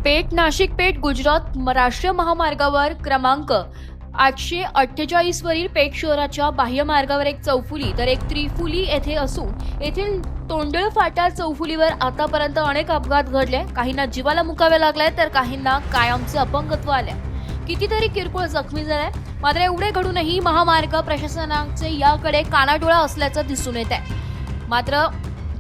पेठ नाशिक पेठ गुजरात राष्ट्रीय महामार्गावर क्रमांक 848 वरील पेठ शहराच्या बाह्य मार्गावर एक चौफुली तर एक त्रिफुली येथे असून येथील तोंडळ फाटा चौफुलीवर आतापर्यंत अनेक अपघात घडले। काहींना जीवाला मुकावे लागले तर काहींना कायमचे अपंगत्व आले, कितीतरी किरकोळ जखमी झाले। मात्र एवढे घडूनही महामार्ग प्रशासनाचे याकडे कानाडोळा असल्याचं दिसून येत आहे। मात्र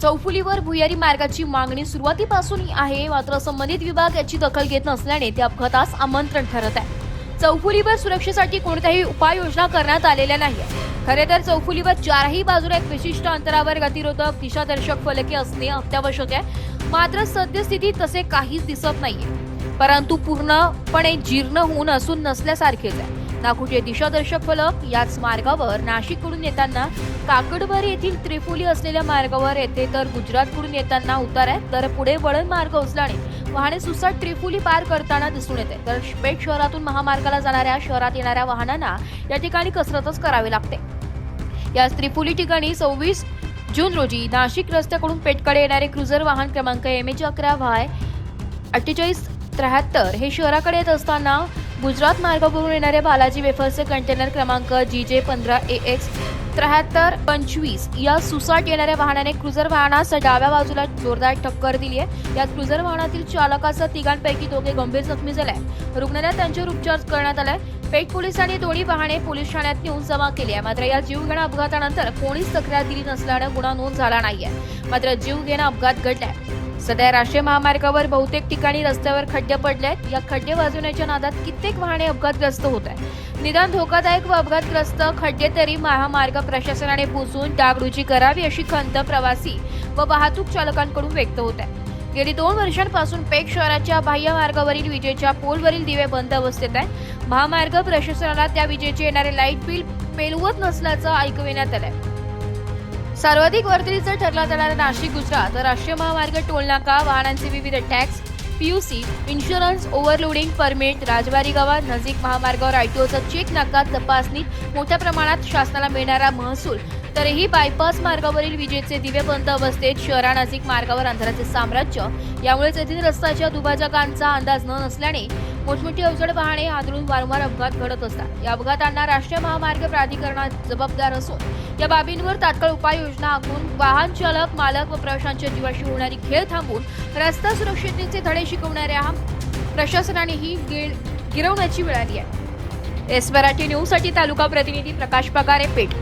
चौफुलीवर भुयारी मार्गाची मागणी सुरुवातीपासून आहे, मात्र संबंधित विभाग याची दखल घेत नसल्याने ते अपघातास आमंत्रण ठरत आहे। चौफुलीवर सुरक्षेसाठी कोणत्याही उपाययोजना करण्यात आलेल्या नाहीये। खरे तर चौफुलीवर चारही बाजूला एक विशिष्ट अंतरावर गतिरोधक दिशादर्शक फलके असणे अत्यावश्यक आहे, मात्र सद्यस्थितीत तसे काहीच दिसत नाहीये, परंतु पूर्णपणे जीर्ण होऊन असून नसल्यासारखेच आहे। ना कुठे दिशादर्शक फलक। याच मार्गावर नाशिककडून येताना काकडभर येथील त्रिफुली असलेल्या मार्गावर येथे तर गुजरातकडून येताना उतार आहे, तर पुढे वळण मार्ग असल्याने वाहने सुसाट त्रिफुली पार करताना दिसून येते। तर पेठ शहरातून महामार्गाला जाणाऱ्या शहरात येणाऱ्या वाहनांना या ठिकाणी कसरतच करावी लागते। या त्रिफुली ठिकाणी 26 जून रोजी नाशिक रस्त्याकडून पेठकडे येणारे क्रुझर वाहन क्रमांक MH11Y 4873 हे शहराकडे येत असताना गुजरात मार्गावरून येणारे बालाजी वेफर्सचे कंटेनर क्रमांक GJ15AX 7325 या सुसाट येणाऱ्या वाहनाने क्रुझर वाहनास डाव्या बाजूला जोरदार टक्कर दिली आहे। या क्रुझर वाहनातील चालकासह तिघांपैकी दोघे गंभीर जखमी झाले आहेत। रुग्णालयात त्यांच्यावर उपचार करण्यात आलाय। पेठ पोलिसांनी दोन्ही वाहने पोलीस ठाण्यात नेऊन जमा केली आहे। मात्र या जीवघेण्या अपघातानंतर कोणीच तक्रार दिली नसल्याने गुन्हा नोंद झाला नाहीये, मात्र जीवघेणा अपघात घडलाय। सध्या राष्ट्रीय महामार्गावर बहुतेक ठिकाणी रस्त्यावर खड्डे पडले आहेत। या खड्डे वाजवण्याच्या नादात कित्येक वाहने अपघातग्रस्त होत आहेत। निदान धोकादायक व अपघातग्रस्त खड्डे तरी महामार्ग प्रशासनाने पुसून डागडुजी करावी अशी खंत प्रवासी व वाहतूक चालकांकडून व्यक्त होत आहे। गेली 2 वर्षांपासून पेठ शहराच्या बाह्य मार्गावरील विजेच्या पोलवरील दिवे बंद अवस्थेत आहे। महामार्ग प्रशासनाला त्या विजेचे येणारे लाईट बिल पेलवत नसल्याचं ऐकविण्यात आलंय। सर्वाधिक वर्दळीचा ठरला जाणारा नाशिक गुजरात राष्ट्रीय महामार्ग टोलनाका, वाहनांचे विविध tax, PUC, insurance, overloading permit, राजवारी गावात नजीक महामार्गावर ITOचा चेक नाका तपासणी, मोठ्या प्रमाणात शासनाला मिळणारा महसूल, तरीही बायपास मार्गावरील विजेचे दिवे बंद अवस्थेत, शहरानजीक मार्गावर अंधाराचे साम्राज्य। यामुळेच येथील रस्त्याच्या दुभाजकांचा अंदाज न नसल्याने मोठमोठी अवजड वाहने आदळून वारंवार अपघात घडत असतात। या अपघातांना राष्ट्रीय महामार्ग प्राधिकरणात जबाबदार असून या बाबींवर तात्काळ उपाययोजना आखून वाहन चालक, मालक व प्रवाशांच्या जीवाशी होणारी खेळ थांबवून रस्ता सुरक्षेचे धडे शिकवणाऱ्या प्रशासनानेही गिरवण्याची वेळ आली आहे। एस मराठी न्यूजसाठी तालुका प्रतिनिधी प्रकाश पगारे, पेठ।